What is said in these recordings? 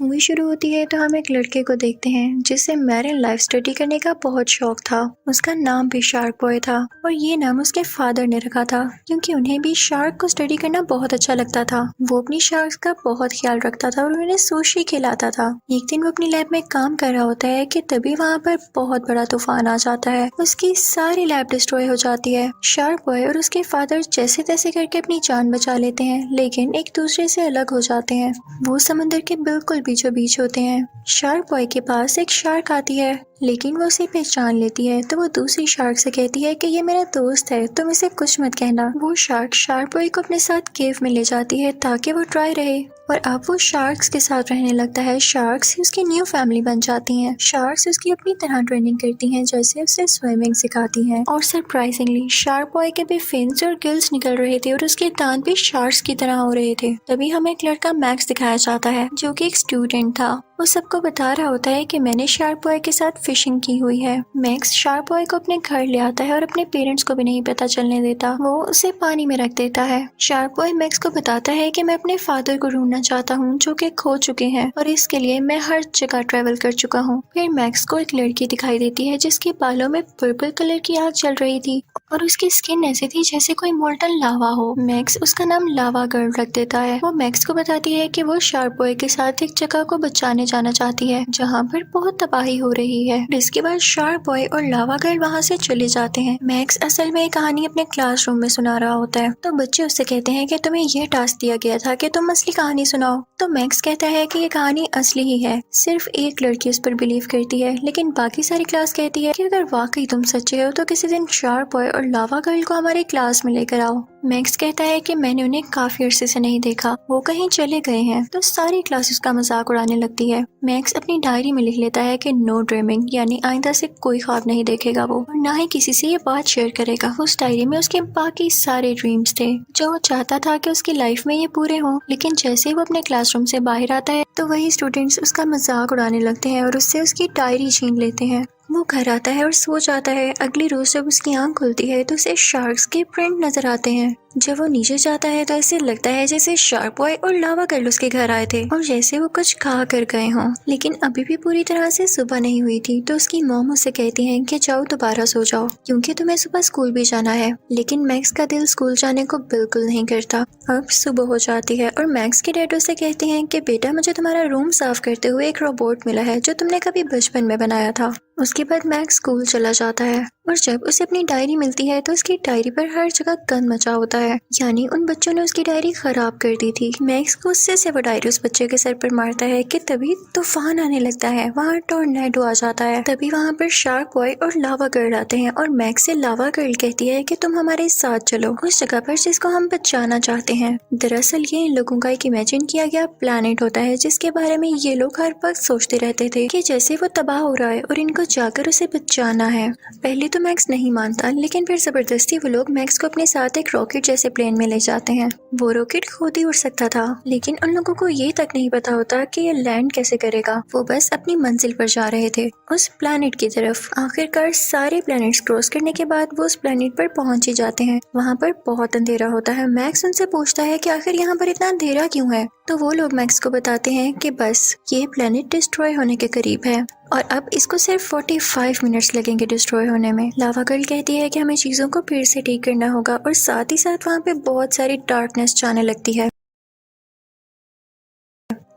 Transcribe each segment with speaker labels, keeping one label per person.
Speaker 1: Movie शुरू होती है तो हम एक लड़के को देखते हैं जिसे मैरिन लाइफ स्टडी करने का बहुत शौक था। उसका नाम भी शार्क बॉय था और ये नाम उसके फादर ने रखा था क्योंकि उन्हें भी शार्क को स्टडी करना बहुत अच्छा लगता था। वो अपनी शार्क्स का बहुत ख्याल रखता था और उन्हें सुशी खिलाता था। एक दिन वो अपनी लैब में काम कर रहा होता है कि तभी वहाँ पर बहुत बड़ा तूफान आ जाता है। उसकी सारी लैब डिस्ट्रॉय हो जाती है। शार्क बॉय और उसके फादर जैसे तैसे करके अपनी जान बचा लेते हैं, लेकिन एक दूसरे से अलग हो जाते हैं। वो समंदर के बिल्कुल बीचों बीच होते हैं। शार्क बॉय के पास एक शार्क आती है, लेकिन वो उसे पहचान लेती है तो वो दूसरी शार्क से कहती है कि ये मेरा दोस्त है, तुम इसे कुछ मत कहना। वो शार्क बॉय को अपने साथ केव में ले जाती है ताकि वो ट्राई रहे और अब वो शार्क्स के साथ रहने लगता है। शार्क्स ही उसकी न्यू फैमिली बन जाती हैं। शार्क्स उसकी अपनी तरह ट्रेनिंग करती हैं, जैसे उसे स्विमिंग सिखाती हैं। और सरप्राइजिंगली शार्क बॉय के भी फिन्स और गिल्स निकल रहे थे और उसके दांत भी शार्क्स की तरह हो रहे थे। तभी हमें एक लड़का मैक्स दिखाया जाता है जो कि एक स्टूडेंट था। वो सबको बता रहा होता है कि मैंने शार्क बॉय के साथ फिशिंग की हुई है। मैक्स शार्क बॉय को अपने घर ले आता है और अपने पेरेंट्स को भी नहीं पता चलने देता। वो उसे पानी में रख देता है। शार्क बॉय मैक्स को बताता है कि मैं अपने फादर को ढूंढना चाहता हूँ जो कि खो चुके हैं और इसके लिए मैं हर जगह ट्रेवल कर चुका हूँ। फिर मैक्स को एक लड़की दिखाई देती है जिसके बालों में पर्पल कलर की आग चल रही थी और उसकी स्किन ऐसी थी जैसे कोई मोल्टन लावा हो। मैक्स उसका नाम लावा गर्ल रख देता है। वो मैक्स को बताती है कि वो शार्क बॉय के साथ एक जगह को बचाने जाना चाहती है जहाँ पर बहुत तबाही हो रही है। इसके बाद शार्क बॉय और लावा गर्ल वहाँ से चले जाते हैं। मैक्स असल में कहानी अपने क्लासरूम में सुना रहा होता है तो बच्चे उससे कहते हैं कि तुम्हें यह टास्क दिया गया था कि तुम असली कहानी सुनाओ। तो मैक्स कहता है कि ये कहानी असली ही है, सिर्फ एक लड़की उस पर बिलीव करती है, लेकिन बाकी सारी क्लास कहती है कि अगर वाकई तुम सच्चे हो तो किसी दिन शार्क बॉय और लावा गर्ल को हमारी क्लास में लेकर आओ। मैक्स कहता है कि मैंने उन्हें काफी अरसे से नहीं देखा, वो कहीं चले गए हैं। तो सारी क्लास उसका मजाक उड़ाने लगती है। मैक्स अपनी डायरी में लिख लेता है कि नो ड्रीमिंग, यानी आइंदा से कोई ख्वाब नहीं देखेगा वो और ना ही किसी से ये बात शेयर करेगा। उस डायरी में उसके बाकी सारे ड्रीम्स थे जो वो चाहता था कि उसकी लाइफ में ये पूरे हों, लेकिन जैसे वो अपने क्लासरूम से बाहर आता है तो वही स्टूडेंट्स उसका मजाक उड़ाने लगते हैं और उससे उसकी डायरी छीन लेते हैं। वो घर आता है और सो जाता है। अगली रोज जब उसकी आंख खुलती है तो उसे शार्क्स के प्रिंट नजर आते हैं। जब वो नीचे जाता है तो ऐसे लगता है जैसे शार्क बॉय और लावा गर्ल उसके घर आए थे और जैसे वो कुछ खा कर गए हों, लेकिन अभी भी पूरी तरह से सुबह नहीं हुई थी। तो उसकी मॉम उससे कहती हैं कि जाओ दोबारा सो जाओ क्योंकि तुम्हें सुबह स्कूल भी जाना है। लेकिन मैक्स का दिल स्कूल जाने को बिल्कुल नहीं करता। अब सुबह हो जाती है और मैक्स के डैड उसे कहते हैं कि बेटा मुझे तुम्हारा रूम साफ करते हुए एक रोबोट मिला है जो तुमने कभी बचपन में बनाया था। उसके बाद मैक्स स्कूल चला जाता है और जब उसे अपनी डायरी मिलती है तो उसकी डायरी पर हर जगह गंद मचा होता है, यानी उन बच्चों ने उसकी डायरी खराब कर दी थी। मैक्स गुस्से से वो डायरी उस बच्चे के सर पर मारता है कि तभी तूफान आने लगता है। वहाँ टोर्नेडो आ जाता है। तभी वहाँ पर शार्क बॉय और लावा गर्ल आते हैं और मैक्स से लावा गर्ल कहती है कि तुम हमारे साथ चलो उस जगह पर जिसको हम बचाना चाहते हैं। दरअसल ये इन लोगों का एक इमेजिन किया गया प्लेनेट होता है जिसके बारे में ये लोग हर वक्त सोचते रहते थे कि जैसे वो तबाह हो रहा है और इनको जाकर उसे बचाना है। पहले तो मैक्स नहीं मानता, लेकिन फिर जबरदस्ती वो लोग मैक्स को अपने साथ एक रॉकेट जैसे प्लेन में ले जाते हैं। वो रॉकेट खुद ही उड़ सकता था, लेकिन उन लोगों को ये तक नहीं पता होता कि ये लैंड कैसे करेगा। वो बस अपनी मंजिल पर जा रहे थे, उस प्लेनेट की तरफ। आखिरकार सारे प्लेनेट्स क्रॉस करने के बाद वो उस प्लेनेट पर पहुंच ही जाते हैं। वहाँ पर बहुत अंधेरा होता है। मैक्स उनसे पूछता है कि आखिर यहाँ पर इतना अंधेरा क्यों है। तो वो लोग मैक्स को बताते हैं कि बस ये प्लेनेट डिस्ट्रॉय होने के करीब है और अब इसको सिर्फ 45 मिनट्स लगेंगे डिस्ट्रॉय होने में। लावा गर्ल कहती है कि हमें चीजों को फिर से ठीक करना होगा और साथ ही साथ वहाँ पे बहुत सारी डार्कनेस जाने लगती है।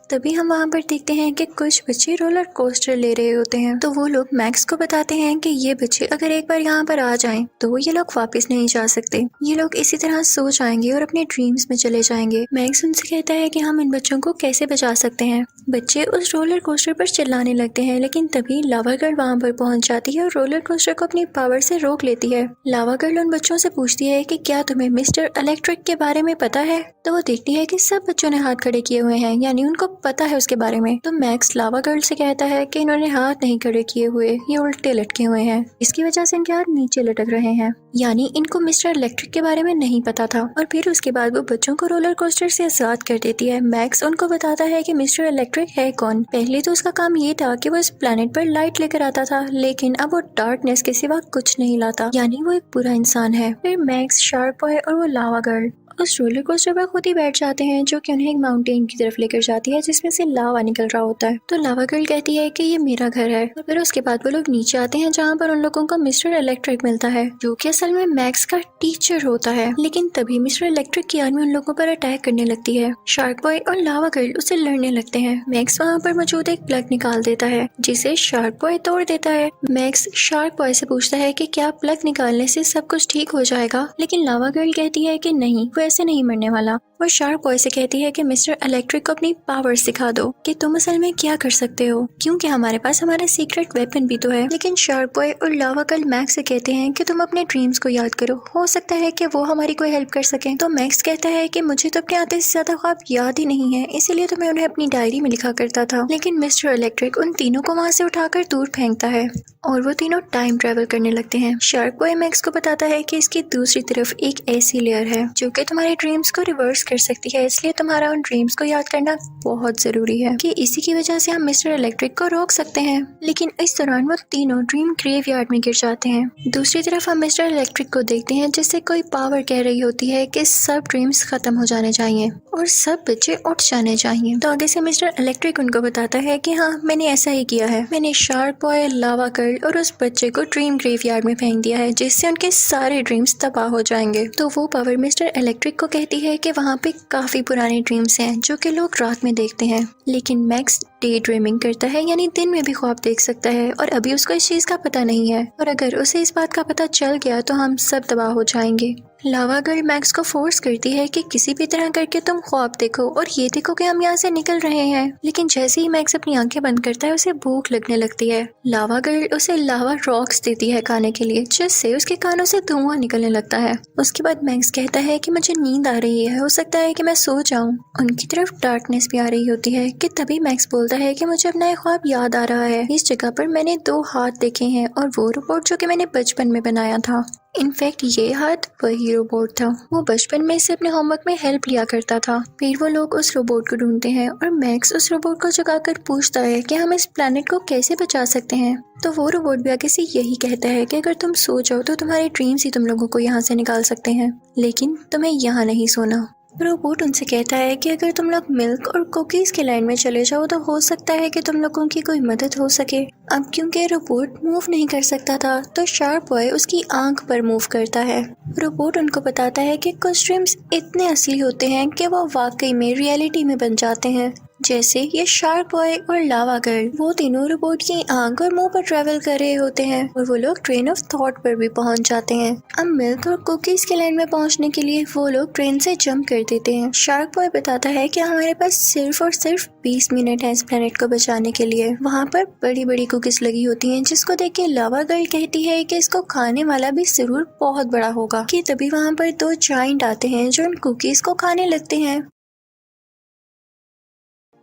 Speaker 1: तभी हम वहाँ पर देखते हैं कि कुछ बच्चे रोलर कोस्टर ले रहे होते हैं। तो वो लोग मैक्स को बताते हैं कि ये बच्चे अगर एक बार यहाँ पर आ जाएं तो ये लोग वापस नहीं जा सकते। ये लोग इसी तरह सो जाएंगे और अपने ड्रीम्स में चले जाएंगे। मैक्स उनसे कहता है कि हम इन बच्चों को कैसे बचा सकते हैं। बच्चे उस रोलर कोस्टर पर चिल्लाने लगते हैं, लेकिन तभी लावा गर्ल वहाँ पर पहुँच जाती है और रोलर कोस्टर को अपनी पावर से रोक लेती है। लावा गर्ल उन बच्चों से पूछती है कि क्या तुम्हें मिस्टर इलेक्ट्रिक के बारे में पता है। तो वो देखती है कि सब बच्चों ने हाथ खड़े किए हुए हैं, यानी उनको पता है उसके बारे में। तो मैक्स लावा गर्ल से कहता है कि इन्होंने हाथ नहीं खड़े किए हुए, ये उल्टे लटके हुए हैं, इसकी वजह से इनके हाथ नीचे लटक रहे हैं, यानी इनको मिस्टर इलेक्ट्रिक के बारे में नहीं पता था। और फिर उसके बाद वो बच्चों को रोलर कोस्टर से आजाद कर देती है। मैक्स उनको बताता है कि मिस्टर इलेक्ट्रिक है कौन। पहले तो उसका काम ये था कि वो इस प्लेनेट पर लाइट लेकर आता था, लेकिन अब वो डार्कनेस के सिवा कुछ नहीं लाता, यानी वो एक बुरा इंसान है। फिर मैक्स, शार्क बॉय और वो लावा गर्ल उस रोलर कोस्टर पर खुद ही बैठ जाते हैं, जो कि उन्हें एक माउंटेन की तरफ लेकर जाती है जिसमें से लावा निकल रहा होता है। तो लावा गर्ल कहती है कि ये मेरा घर है, और फिर उसके बाद वो लोग नीचे आते हैं जहाँ पर उन लोगों को मिस्टर इलेक्ट्रिक मिलता है, जो कि असल में मैक्स का टीचर होता है। लेकिन तभी मिस्टर इलेक्ट्रिक की आर्मी उन लोगों पर अटैक करने लगती है। शार्क बॉय और लावा गर्ल उसे लड़ने लगते हैं। मैक्स वहाँ पर मौजूद एक प्लग निकाल देता है, जिसे शार्क बॉय तोड़ देता है। मैक्स शार्क बॉय से पूछता है कि क्या प्लग निकालने से सब कुछ ठीक हो जाएगा, लेकिन लावा गर्ल कहती है कि नहीं, वो ऐसे नहीं मरने वाला। वो शार्क बॉय से कहती है कि मिस्टर इलेक्ट्रिक को अपनी पावर सिखा दो कि तुम असल में क्या कर सकते हो, क्योंकि हमारे पास हमारा सीक्रेट वेपन भी तो है। लेकिन शार्क बॉय और लावा गर्ल मैक्स से कहते हैं कि तुम अपने ड्रीम्स को याद करो, हो सकता है कि वो हमारी कोई हेल्प कर सके। तो मैक्स कहता है कि मुझे तो अपने आधे से ज्यादा ख्वाब याद ही नहीं है, इसीलिए तो मैं उन्हें अपनी डायरी में लिखा करता था। लेकिन मिस्टर इलेक्ट्रिक उन तीनों को वहाँ से उठाकर दूर फेंकता है और वो तीनों टाइम ट्रेवल करने लगते हैं। शार्क बॉय मैक्स को बताता है कि इसकी दूसरी तरफ एक ऐसी लेयर है जो कि तुम्हारे ड्रीम्स को रिवर्स कर सकती है, इसलिए तुम्हारा उन ड्रीम्स को याद करना बहुत जरूरी है कि इसी की वजह से हम मिस्टर इलेक्ट्रिक को रोक सकते हैं। लेकिन इस दौरान वो तीनों ड्रीम ग्रेवयार्ड में गिर जाते हैं। दूसरी तरफ हम मिस्टर इलेक्ट्रिक को देखते हैं जिससे कोई पावर कह रही होती है कि सब ड्रीम्स खत्म हो जाने चाहिए और सब बच्चे उठ जाने चाहिए। तो आगे से मिस्टर इलेक्ट्रिक उनको बताता है कि हाँ, मैंने ऐसा ही किया है, मैंने शार्क बॉय, लावा गर्ल और उस बच्चे को ड्रीम ग्रेवयार्ड में फेंक दिया है, जिससे उनके सारे ड्रीम्स तबाह हो जाएंगे। तो वो पावर मिस्टर इलेक्ट्रिक को कहती है कि वहाँ पे काफी पुराने ड्रीम्स हैं जो कि लोग रात में देखते हैं, लेकिन मैक्स डे ड्रीमिंग करता है, यानी दिन में भी ख्वाब देख सकता है, और अभी उसको इस चीज का पता नहीं है, और अगर उसे इस बात का पता चल गया तो हम सब तबाह हो जाएंगे। लावा गर्ल मैक्स को फोर्स करती है कि किसी भी तरह करके तुम ख्वाब देखो और ये देखो कि हम यहाँ से निकल रहे हैं। लेकिन जैसे ही मैक्स अपनी आंखें बंद करता है उसे भूख लगने लगती है। लावा गर्ल उसे लावा रॉक्स देती है खाने के लिए, जिससे उसके कानों से धुआं निकलने लगता है। उसके बाद मैक्स कहता है कि मुझे नींद आ रही है, हो सकता है कि मैं सो जाऊं। उनकी तरफ डार्कनेस भी आ रही होती है कि तभी मैक्स बोलता है कि मुझे अपना एक ख्वाब याद आ रहा है, इस जगह पर मैंने 2 हाथ देखे हैं और वो रोबोट जो कि मैंने बचपन में बनाया था। इनफैक्ट ये हाथ वही रोबोट था, वो बचपन में से अपने होमवर्क में हेल्प लिया करता था। फिर वो लोग उस रोबोट को ढूंढते हैं और मैक्स उस रोबोट को जगाकर पूछता है कि हम इस प्लेनेट को कैसे बचा सकते हैं। तो वो रोबोट भी आगे से यही कहता है कि अगर तुम सो जाओ तो तुम्हारे ड्रीम्स ही तुम लोगों को यहाँ से निकाल सकते हैं, लेकिन तुम्हें यहाँ नहीं सोना। रोबोट उनसे कहता है कि अगर तुम लोग मिल्क और कुकीज के लाइन में चले जाओ तो हो सकता है कि तुम लोगों की कोई मदद हो सके। अब क्योंकि रोबोट मूव नहीं कर सकता था तो शार्क बॉय उसकी आंख पर मूव करता है। रोबोट उनको बताता है कि कुछ ड्रीम्स इतने असली होते हैं कि वो वाकई में रियलिटी में बन जाते हैं, जैसे ये शार्क बॉय और लावा गर्ल। वो तीनों रोबोट की आंख और मुंह पर ट्रेवल कर रहे होते हैं और वो लोग ट्रेन ऑफ थॉट पर भी पहुंच जाते हैं। अब मिल्क और कुकीज के लाइन में पहुंचने के लिए वो लोग ट्रेन से जंप कर देते हैं। शार्क बॉय बताता है कि हमारे पास सिर्फ और सिर्फ 20 मिनट है इस प्लेनेट को बचाने के लिए। वहाँ पर बड़ी बड़ी कुकीज लगी होती हैं, जिसको देख के लावा गर्ल कहती है कि इसको खाने वाला भी जरूर बहुत बड़ा होगा। कि तभी वहाँ पर 2 जायंट आते हैं जो उन कुकीज को खाने लगते हैं।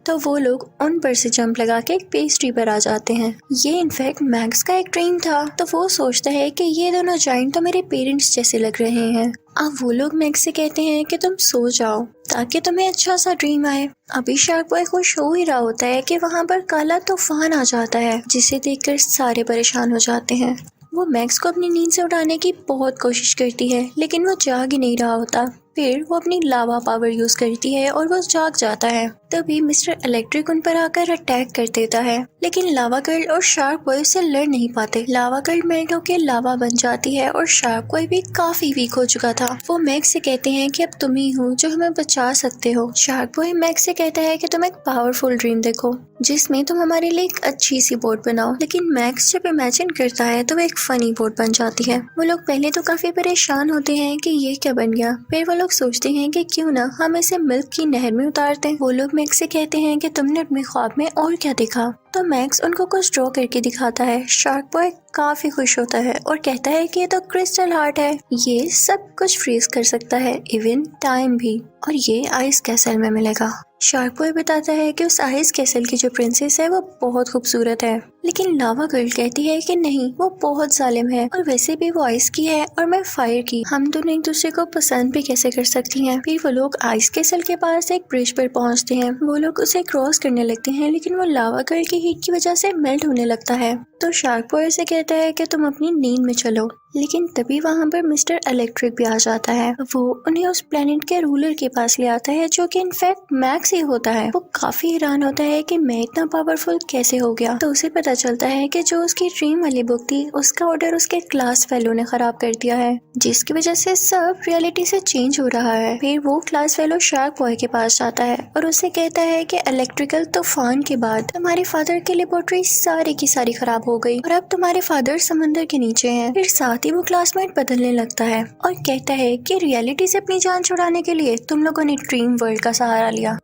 Speaker 1: तो वो लोग उन पर से जंप लगा के एक पेस्ट्री पर आ जाते हैं। ये इनफैक्ट मैक्स का एक ड्रीम था, तो वो सोचता है कि ये दोनों जायंट तो मेरे पेरेंट्स जैसे लग रहे हैं। अब वो लोग मैक्स से कहते हैं कि तुम सो जाओ ताकि तुम्हें अच्छा सा ड्रीम आए। अभी शार्क बॉय खुश हो ही रहा होता है कि वहाँ पर काला तूफान आ जाता है, जिसे देखकर सारे परेशान हो जाते हैं। वो मैक्स को अपनी नींद से उठाने की बहुत कोशिश करती है, लेकिन वो जाग ही नहीं रहा होता। फिर वो अपनी लावा पावर यूज करती है और वो जाग जाता है। तभी मिस्टर इलेक्ट्रिक उन पर आकर अटैक कर देता है, लेकिन लावा गर्ल और शार्क बॉय उससे लड़ नहीं पाते। लावा गर्ल मेल्ट होकर लावा बन जाती है और शार्क बॉय भी काफी वीक हो चुका था। वो मैक्स से कहते हैं कि अब तुम ही हो जो हमें बचा सकते हो। शार्क बॉय मैक्स से कहता है कि तुम एक पावरफुल ड्रीम देखो जिसमें तुम हमारे लिए एक अच्छी सी बोट बनाओ। लेकिन मैक्स जब इमेजिन करता है तो वो एक फनी बोट बन जाती है। वो लोग पहले तो काफी परेशान होते हैं कि ये क्या बन गया, फिर वो लोग सोचते हैं कि क्यों ना हम इसे मिल्क की नहर में उतारते हैं। वो लोग मैक्स से कहते हैं कि तुमने अपने ख्वाब में और क्या देखा। तो मैक्स उनको कुछ ड्रॉ करके दिखाता है। शार्क बॉय काफी खुश होता है और कहता है कि ये तो क्रिस्टल हार्ट है, ये सब कुछ फ्रीज कर सकता है, इवन टाइम भी, और ये आइस कैसल में मिलेगा। शार्क बॉय बताता है कि उस आइस कैसल की जो प्रिंसेस है वो बहुत खूबसूरत है, लेकिन लावा गर्ल कहती है कि नहीं, वो बहुत जालिम है और वैसे भी वो आइस की है और मैं फायर की, हम दोनों एक दूसरे को पसंद भी कैसे कर सकती हैं। फिर वो लोग आइस कैसल के पास एक ब्रिज पर पहुंचते हैं। वो लोग उसे क्रॉस करने लगते हैं, लेकिन वो लावा गर्ल की हीट की वजह से मेल्ट होने लगता है। तो शार्क बॉय से कहता है कि तुम अपनी नींद में चलो, लेकिन तभी वहाँ पर मिस्टर इलेक्ट्रिक भी आ जाता है। वो उन्हें उस प्लेनेट के रूलर के पास ले आता है जो कि इनफैक्ट मैक्स ही होता है। वो काफी हैरान होता है कि मैं इतना पावरफुल कैसे हो गया। तो उसे पता चलता है कि जो उसकी ड्रीम वाली बुक थी उसका ऑर्डर उसके क्लास फेलो ने खराब कर दिया है, जिसकी वजह से सब रियलिटी से चेंज हो रहा है। फिर वो क्लास फेलो शार्क बॉय के पास जाता है और उसे कहता है कि इलेक्ट्रिकल तूफान के बाद तुम्हारे फादर की लेबोरेटरी सारी की सारी खराब हो गई और अब तुम्हारे फादर समंदर के नीचे हैं। फिर साथ ही वो क्लासमेट बदलने लगता है और कहता है कि रियलिटी से अपनी जान छुड़ाने के लिए तुम लोगों ने ड्रीम वर्ल्ड का सहारा लिया,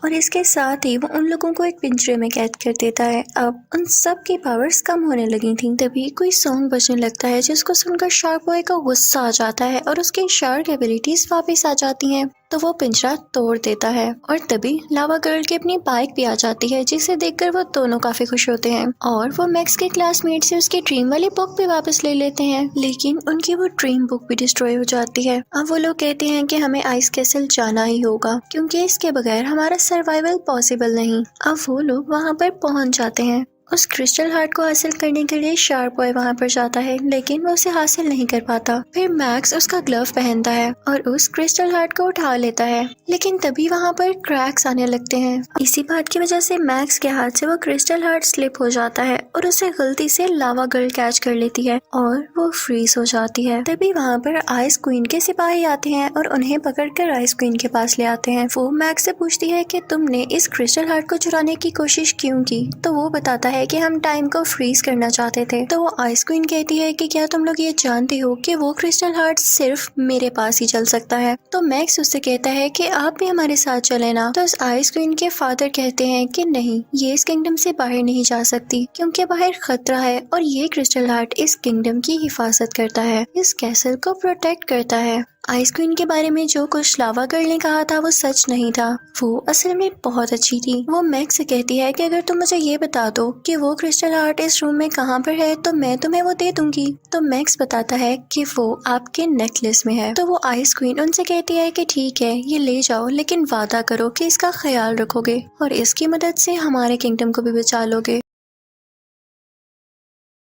Speaker 1: और इसके साथ ही वो उन लोगों को एक पिंजरे में कैद कर देता है। अब उन सब की पावर्स कम होने लगी थी। तभी कोई सॉन्ग बजने लगता है जिसको सुनकर शार्क बॉय का गुस्सा आ जाता है और उसकी शार्क एबिलिटीज वापस आ जाती हैं। तो वो पिंजरा तोड़ देता है और तभी लावा गर्ल की अपनी बाइक भी आ जाती है, जिसे देखकर वो दोनों काफी खुश होते हैं और वो मैक्स के क्लासमेट से उसकी ड्रीम वाली बुक भी वापस ले लेते हैं। लेकिन उनकी वो ड्रीम बुक भी डिस्ट्रॉय हो जाती है। अब वो लोग कहते हैं कि हमें आइस कैसल जाना ही होगा क्योंकि इसके बगैर हमारा सर्वाइवल पॉसिबल नहीं। अब वो लोग वहाँ पर पहुँच जाते हैं। उस क्रिस्टल हार्ट को हासिल करने के लिए शार्क बॉय वहाँ पर जाता है, लेकिन वो उसे हासिल नहीं कर पाता। फिर मैक्स उसका ग्लव पहनता है और उस क्रिस्टल हार्ट को उठा लेता है, लेकिन तभी वहाँ पर क्रैक्स आने लगते हैं। इसी बात की वजह से मैक्स के हाथ से वो क्रिस्टल हार्ट स्लिप हो जाता है और उसे गलती से लावा गर्ल कैच कर लेती है और वो फ्रीज हो जाती है। तभी वहाँ पर आइस क्वीन के सिपाही आते हैं और उन्हें पकड़कर आइस क्वीन के पास ले आते हैं। वो मैक्स से पूछती है कि तुमने इस क्रिस्टल हार्ट को चुराने की कोशिश क्यों की। तो वो बताता है कि हम टाइम को फ्रीज करना चाहते थे। तो वो आइस क्वीन कहती है कि क्या तुम लोग ये जानते हो कि वो क्रिस्टल हार्ट सिर्फ मेरे पास ही चल सकता है। तो मैक्स उससे कहता है कि आप भी हमारे साथ चले ना। तो उस आइस क्वीन के फादर कहते हैं कि नहीं, ये इस किंगडम से बाहर नहीं जा सकती क्योंकि बाहर खतरा है और ये क्रिस्टल हार्ट इस किंगडम की हिफाजत करता है, इस कैसल को प्रोटेक्ट करता है। आइस क्वीन के बारे में जो कुछ लावा गर्ल ने कहा था वो सच नहीं था, वो असल में बहुत अच्छी थी। वो मैक्स से कहती है कि अगर तुम मुझे ये बता दो कि वो क्रिस्टल हार्ट इस रूम में कहाँ पर है तो मैं तुम्हें वो दे दूंगी। तो मैक्स बताता है कि वो आपके नेकलेस में है। तो वो आइस क्वीन उनसे कहती है कि ठीक है, ये ले जाओ, लेकिन वादा करो कि इसका ख्याल रखोगे और इसकी मदद से हमारे किंगडम को भी बचा लोगे।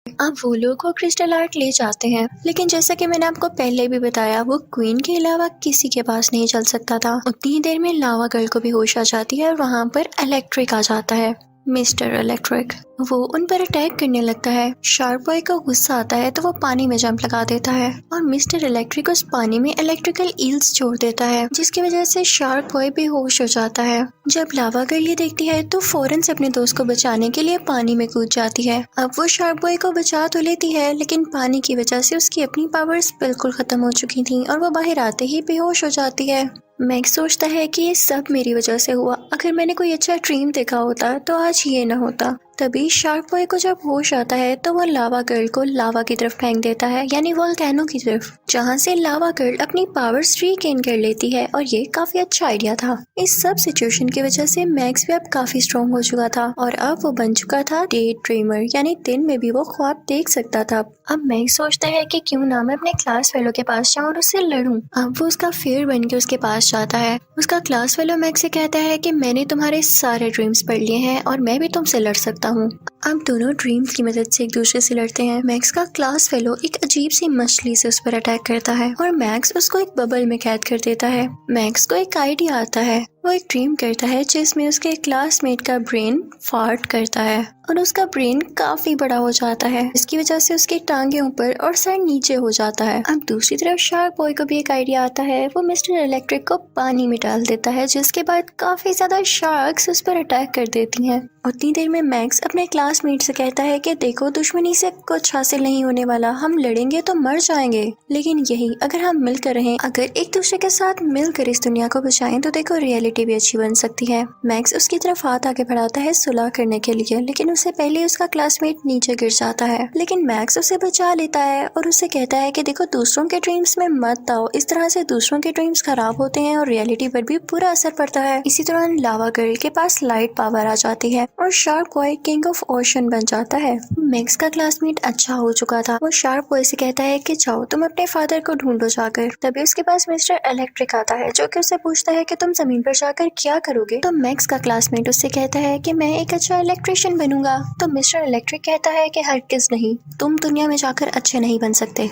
Speaker 1: अब वो लोग वो क्रिस्टल हार्ट ले जाते हैं, लेकिन जैसा कि मैंने आपको पहले भी बताया वो क्वीन के अलावा किसी के पास नहीं चल सकता था। उतनी ही देर में लावा गर्ल को भी होश आ जाती है और वहाँ पर इलेक्ट्रिक आ जाता है। मिस्टर इलेक्ट्रिक वो उन पर अटैक करने लगता है। शार्क बॉय को गुस्सा आता है तो वो पानी में जंप लगा देता है और मिस्टर इलेक्ट्रिक उस पानी में इलेक्ट्रिकल ईल्स छोड़ देता है, जिसकी वजह से शार्क बॉय बेहोश हो जाता है। जब लावा गर्ल ये देखती है तो फौरन से अपने दोस्त को बचाने के लिए पानी में कूद जाती है। अब वो शार्क बॉय को बचा तो लेती है, लेकिन पानी की वजह से उसकी अपनी पावर्स बिल्कुल खत्म हो चुकी थी और वो बाहर आते ही बेहोश हो जाती है। मैक्स सोचता है कि ये सब मेरी वजह से हुआ, अगर मैंने कोई अच्छा ड्रीम देखा होता तो आज ये ना होता। तभी शार्क बॉय को जब होश आता है तो वो लावा गर्ल को लावा की तरफ फेंक देता है, यानी वोल्केनो की तरफ, जहाँ से लावा गर्ल अपनी पावर्स रीगेन कर लेती है और ये काफी अच्छा आइडिया था। इस सब सिचुएशन की वजह से मैक्स भी अब काफी स्ट्रॉन्ग हो चुका था और अब वो बन चुका था डे ड्रीमर, यानी दिन में भी वो ख्वाब देख सकता था। अब मैक्स सोचता है कि क्यों ना मैं अपने क्लास फेलो के पास जाऊँ और उससे लड़ूं। अब वो उसका फेयर बन के उसके पास जाता है। उसका क्लास फेलो मैक्स से कहता है कि मैंने तुम्हारे सारे ड्रीम्स पढ़ लिए हैं और मैं भी तुमसे लड़ सकता हूँ। अब दोनों ड्रीम्स की मदद से एक दूसरे से लड़ते हैं। मैक्स का क्लास फेलो एक अजीब सी मछली से उस पर अटैक करता है और मैक्स उसको एक बबल में कैद कर देता है। मैक्स को एक आइडिया आता है, वो एक ड्रीम करता है जिसमें उसके क्लासमेट का ब्रेन फार्ट करता है और उसका ब्रेन काफी बड़ा हो जाता है, इसकी वजह से उसकी टांगे ऊपर और सर नीचे हो जाता है। अब दूसरी तरफ शार्क बॉय को भी एक आइडिया आता है, वो मिस्टर इलेक्ट्रिक को पानी में डाल देता है, जिसके बाद काफी ज्यादा शार्क्स उस पर अटैक कर देती हैं। उतनी देर में मैक्स अपने क्लासमेट से कहता है कि देखो, दुश्मनी से कुछ हासिल नहीं होने वाला, हम लड़ेंगे तो मर जाएंगे, लेकिन यही अगर हम मिलकर रहें, अगर एक दूसरे के साथ मिलकर इस दुनिया को बचाएं तो देखो रियलिटी भी अच्छी बन सकती है। मैक्स उसकी तरफ हाथ आगे बढ़ाता है सुलह करने के लिए, लेकिन उससे पहले उसका क्लासमेट नीचे गिर जाता है, लेकिन मैक्स उसे बचा लेता है और उसे कहता है कि देखो, दूसरों के ड्रीम्स में मत आओ, इस तरह से दूसरों के ड्रीम्स खराब होते हैं और रियलिटी पर भी बुरा असर पड़ता है। इसी दौरान लावा गर्ल के पास लाइट पावर आ जाती है और shark boy king of ocean बन जाता है। मैक्स का क्लासमेट अच्छा हो चुका था। वो शार्क बॉय से कहता है कि जाओ तुम अपने फादर को ढूंढो जाकर। तभी उसके पास मिस्टर इलेक्ट्रिक आता है, जो कि उससे पूछता है कि तुम जमीन पर जाकर क्या करोगे। तो मैक्स का क्लासमेट उससे कहता है कि मैं एक अच्छा इलेक्ट्रिशियन बनूंगा। तो मिस्टर इलेक्ट्रिक कहता है कि हरगिज़ नहीं, तुम दुनिया में जाकर अच्छे नहीं बन सकते।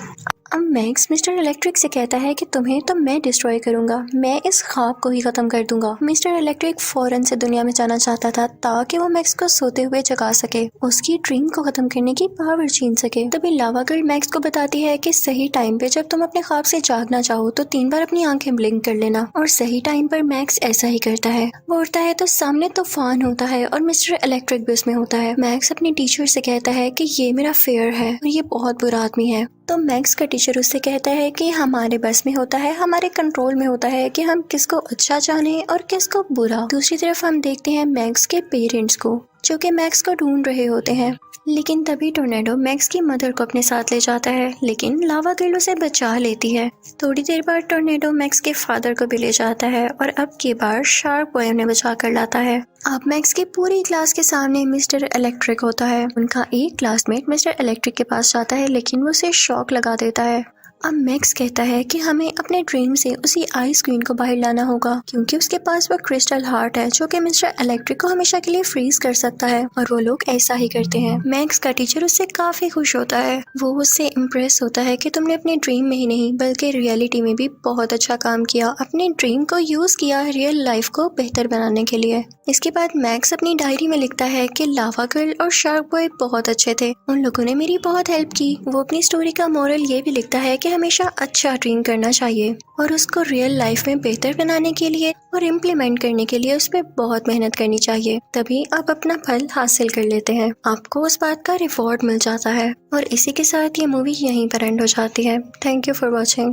Speaker 1: अब मैक्स मिस्टर इलेक्ट्रिक से कहता है कि तुम्हें तो मैं डिस्ट्रॉय करूंगा, मैं इस ख्वाब को ही खत्म कर दूंगा। मिस्टर इलेक्ट्रिक फौरन से दुनिया में जाना चाहता था ताकि वो मैक्स को सोते हुए जगा सके, उसकी ड्रीम को खत्म करने की पावर छीन सके। तभी लावा गर्ल मैक्स को बताती है कि सही टाइम पे जब तुम अपने ख्वाब से जागना चाहो तो 3 बार अपनी आंखें ब्लिंक कर लेना। और सही टाइम पर मैक्स ऐसा ही करता है। वो उठता है तो सामने तूफान होता है और मिस्टर इलेक्ट्रिक भी उसमें होता है। मैक्स अपनी टीचर से कहता है कि ये मेरा फेयर है और ये बहुत बुरा आदमी है। तो मैक्स का टीचर उससे कहता है कि हमारे बस में होता है, हमारे कंट्रोल में होता है कि हम किसको अच्छा जाने और किसको बुरा। दूसरी तरफ हम देखते हैं मैक्स के पेरेंट्स को जो कि मैक्स को ढूंढ रहे होते हैं। लेकिन तभी टोर्नेडो मैक्स की मदर को अपने साथ ले जाता है, लेकिन लावा गर्ल उसे बचा लेती है। थोड़ी देर बाद टोर्नेडो मैक्स के फादर को भी ले जाता है और अब की बार शार्क बॉय उन्हें बचा कर लाता है। अब मैक्स की पूरी क्लास के सामने मिस्टर इलेक्ट्रिक होता है। उनका एक क्लासमेट मिस्टर इलेक्ट्रिक के पास जाता है लेकिन वो उसे शॉक लगा देता है। अब मैक्स कहता है कि हमें अपने ड्रीम से उसी आइस क्वीन को बाहर लाना होगा क्योंकि उसके पास वो क्रिस्टल हार्ट है जो कि मिस्टर इलेक्ट्रिक को हमेशा के लिए फ्रीज कर सकता है। और वो लोग ऐसा ही करते हैं। मैक्स का टीचर उससे काफी खुश होता है। वो उससे इम्प्रेस होता है कि तुमने अपने ड्रीम में ही नहीं बल्कि रियलिटी में भी बहुत अच्छा काम किया, अपने ड्रीम को यूज किया रियल लाइफ को बेहतर बनाने के लिए। इसके बाद मैक्स अपनी डायरी में लिखता है कि लावा गर्ल और शार्क बॉय बहुत अच्छे थे, उन लोगों ने मेरी बहुत हेल्प की। वो अपनी स्टोरी का मोरल ये भी लिखता है कि हमेशा अच्छा ड्रीम करना चाहिए और उसको रियल लाइफ में बेहतर बनाने के लिए और इम्प्लीमेंट करने के लिए उस पर बहुत मेहनत करनी चाहिए, तभी आप अपना फल हासिल कर लेते हैं, आपको उस बात का रिवॉर्ड मिल जाता है। और इसी के साथ ये मूवी यहीं पर एंड हो जाती है। Thank you for watching.